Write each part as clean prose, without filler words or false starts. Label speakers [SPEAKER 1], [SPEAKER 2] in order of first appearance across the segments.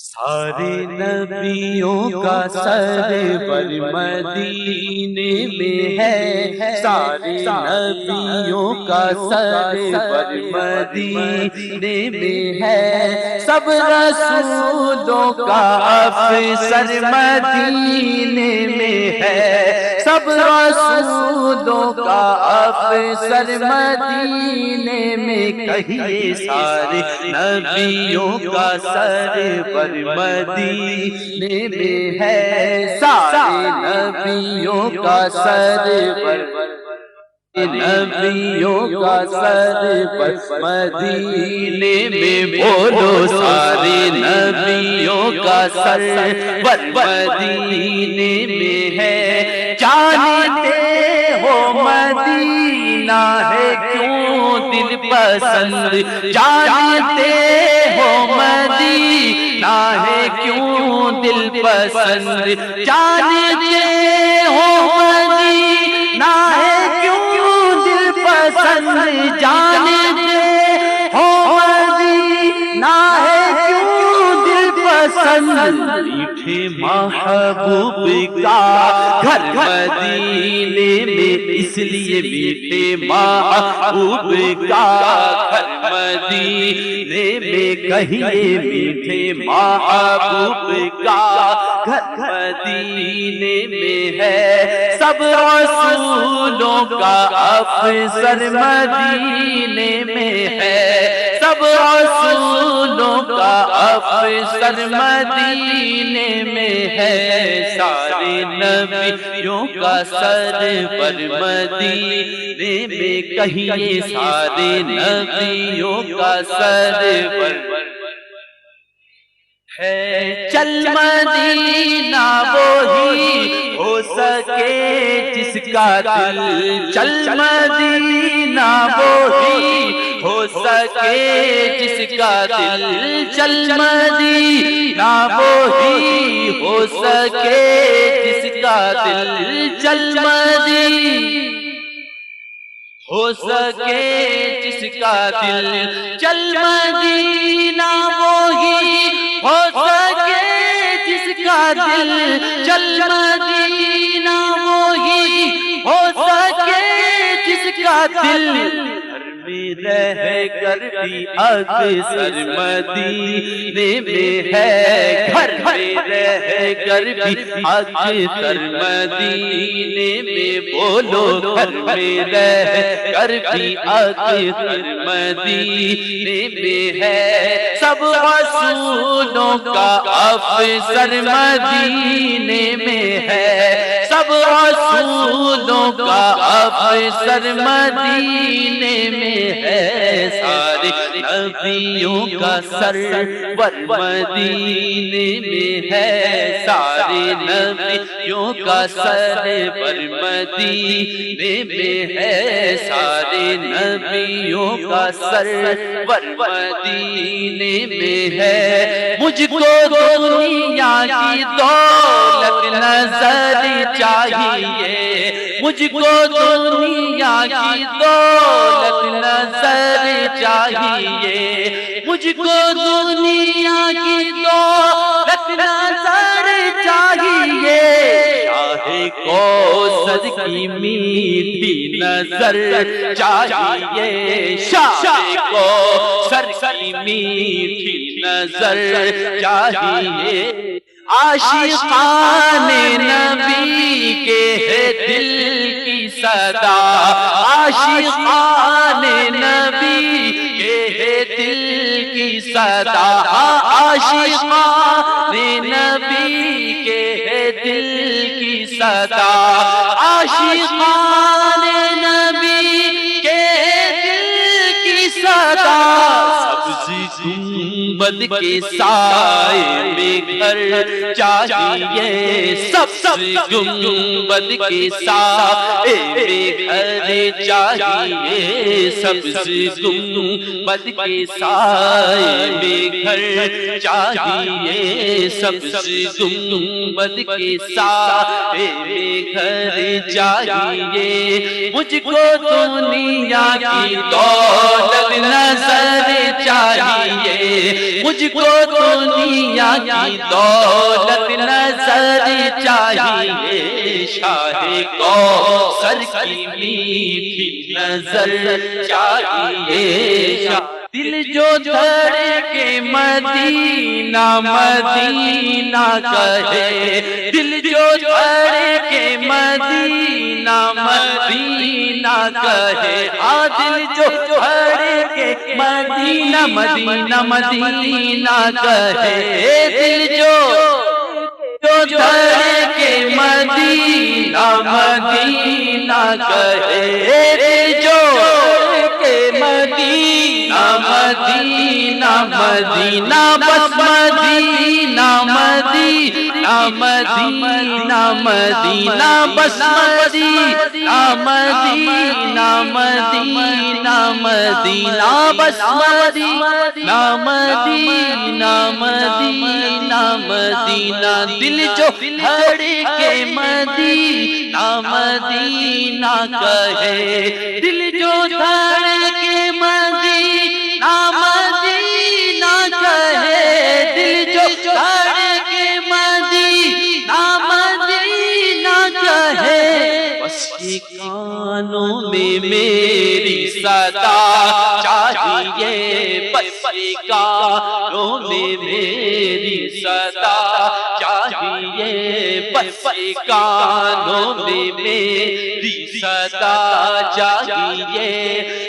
[SPEAKER 1] سارے نبیوں کا سرور مدینے میں ہے، سارے نبیوں کا سرور مدینے میں ہے، سب رسولوں کا افسر مدینے میں ہے، سب رسولوں کا افسر مدینے میں، کہیے سارے نبیوں کا سرور مدینے میں ہے، سارے نبیوں کا سرور نبیوں کا سرور مدینے میں، بولو سارے نبیوں کا سرور مدینے میں ہے، جانتے ہو مدینہ ہے کیوں دل پسند، جانتے ہو مدینہ ہے کیوں دل پسند، جانتے ہو مدینہ ہے کیوں دل پسند، جانتے ہو مدینہ ہے کیوں دل پسند، میٹھے محبوب کا گھر مدینے میں، اس لیے میٹھے محبوب کا گھر مدینے میں، کہیے میٹھے محبوب کا گھر مدینے میں ہے، سب رسولوں کا افسر مدینے میں ہے، سب رسولوں کا افسر مدینے میں ہے، سارے نبیوں کا سرور مدینے میں، کہیے سارے نبیوں کا سرور ہے، چل مدینہ وہی ہو سکے جس کا دل، چل مدینہ وہی ہو سکے جس کا دل، چل مدینہ وہی ہو سکے جس کا دل، چل مدینہ ہو سکے جس کا دل، چل مدینہ وہی ہو سکے جس کا دل، چل مدینہ وہی ہو سکے جس کا دل، رہ کر بھی اکثر مدینے میں ہے، گھر میں رہ کر بھی اکثر مدینے میں، بولو گھر میں رہ کر بھی اکثر مدینے میں ہے، سب رسولوں کا افسر مدینے میں ہے، سب رسولوں کا افسر مدینے میں ہے، سارے نبیوں کا سرور مدینے میں ہے، سارے نبیوں کا سرور مدینے میں ہے، سارے نبیوں کا سرور مدینے میں ہے، مجھ کو دنیا کی دولت نظر چاہیے، مجھ کو دنیا کی دولت نظر چاہیے، مجھ کو دنیا کی دولت نظر چاہیے، شاہ کوثر کی میٹھی نظر چاہیے، شاہ کوثر کی میٹھی نظر چاہیے، عاشقان نبی کے ہے دل کی صدا، عاشقان نبی کے ہے دل کی صدا، عاشقان نبی کے ہے دل کی صدا، عاشقان نبی کے دل کی صدا، گنبد کے سائے میں گھر چاہیے، سب گنبد کے سائے میں گھر چاہیے، سب گنبد کے سائے میں گھر چاہیے، سب گنبد کے سائے میں گھر چاہیے، مجھ کو دنیا کی دولت نظر چاہیے، مجھ کو دنیا کی دولت نظر چاہیے، شاہ کوثر کی میٹھی نظر چاہیے، دل جو دھڑکے مدینہ مدینہ کہے، دل جو دھڑکے مدینہ مدینہ کہے، دل جو دھڑکے مدینہ مدینہ مدینہ کہے، دل جو دھڑکے مدینہ مدینہ کہے، دل جو مدینہ مدینہ مدینہ بس مدینہ مدینہ مدینہ مدینہ بس مدینہ مدینہ مدینہ مدینہ بس مدینہ مدینہ مدینہ مدینہ، دل جو دھڑکے مدینہ مدینہ کہے، دل جو دھڑکے مدینہ مدینہ کہے، دل جو دھڑکے مدینہ مدینہ کہے، بس یہ کانوں میں میری صدا چاہیے، بس یہ کانوں میں میری صدا چاہیے، بس یہ کانوں میں میری صدا چاہیے،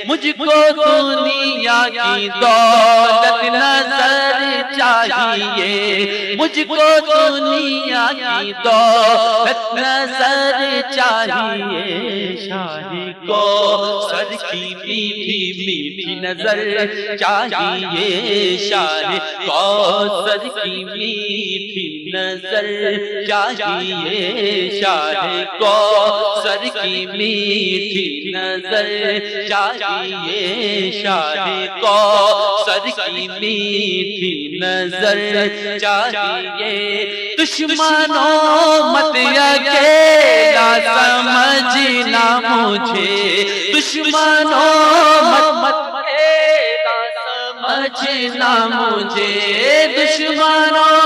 [SPEAKER 1] مجھ کو دنیا کی دولت نظر چاہیے، مجھ کو دنیا کی دولت نظر چاہیے، شاہ کوثر کی میٹھی میٹھی نظر چاہیے، شاہ کوثر کی میٹھی نظر چاہیے، شاہ کوثر کی میٹھی نظر چاہیے، شاہ کوثر کی میٹھی نظر چاہیے، دشمنوں مت اکیلا سمجھنا مجھے، دشمنوں مت اکیلا سمجھنا مجھے، دشمنوں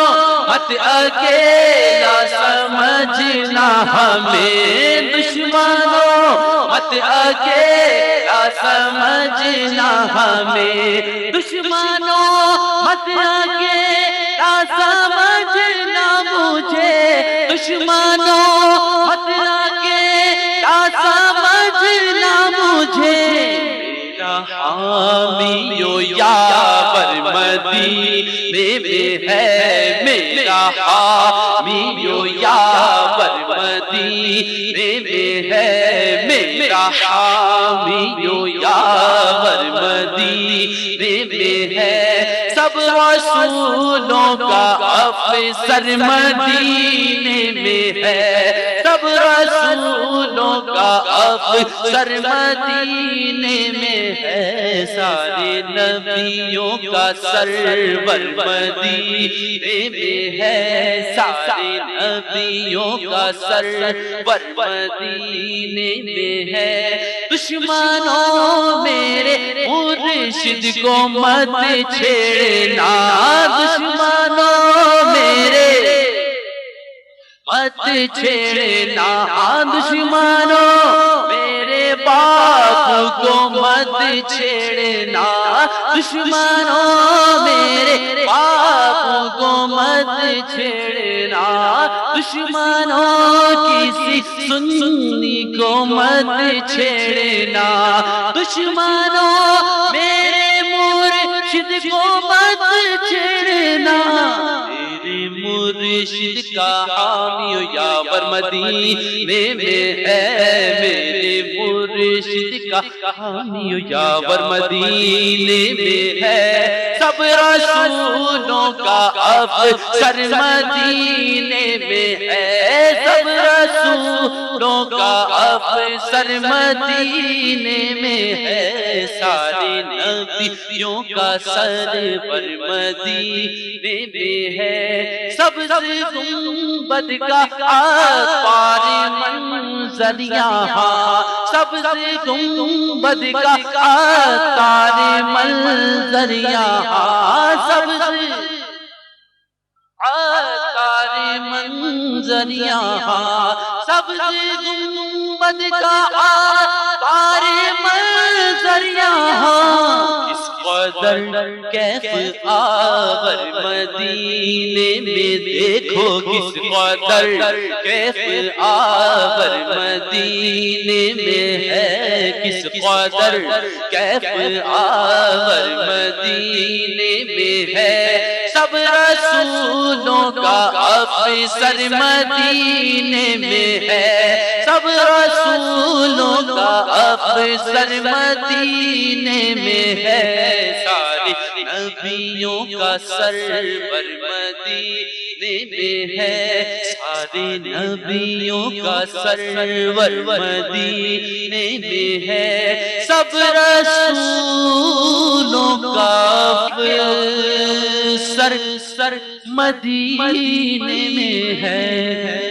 [SPEAKER 1] مت اکیلا سمجھنا ہمیں، دشمنوں مت اکیلا سمجھنا ہمیں، دشمنوں مت اکیلا سمجھنا مجھے، دشمنوں مت اکیلا سمجھنا مجھے، میرا حامی و یاور مدینے میں ہے، میرا حامی و یاور مدینے میں ہے، میرا حامی و یاور مدینے میں ہے، سب رسولوں کا افسر مدینے میں ہے، سب رسولوں کا افسر مدینے میں ہے، سارے نبیوں کا سرور مدینے میں ہے، سارے نبیوں کا سرور مدینے میں ہے، دشمنوں میرے مرشد کو مت چھیڑنا، دشمنوں میرے مت چھیڑنا، دشمنوں میرے باپ کو مت چھیڑنا، دشمنوں میرے باپ کو مت چھیڑنا، دشمنوں کسی سنی کو مت چھیڑنا، دشمنوں میرے مرشد کو مت چھیڑنا، میرے مرشد کا حامی و یاور مدینے میں ہے، میرے مرشد کا حامی و یاور مدینے میں ہے، سب رسولوں کا افسر مدینے میں ہے، سب رسولوں کا افسر مدینے میں ہے، سارے نبیوں کا سرور مدینے میں ہے، سب سے گنبد کا پار منظر یہاں، سب سے گنبد کا تار منظر یہاں، سب سے عطاری منظر یہاں سبز گنبد کا عطاری منظر یہاں کس قدر کیف آور مدینے میں دیکھو کس قدر کیف آور مدینے میں ہے کس قدر کیف آور مدینے میں ہے سب رسولوں کا افسر مدینے میں ہے سب رسولوں کا افسر مدینے میں ہے سارے نبیوں کا سرور مدینے میں ہے سارے نبیوں کا سرور مدینے میں ہے سب رسولوں کا افسر مدینے میں ہے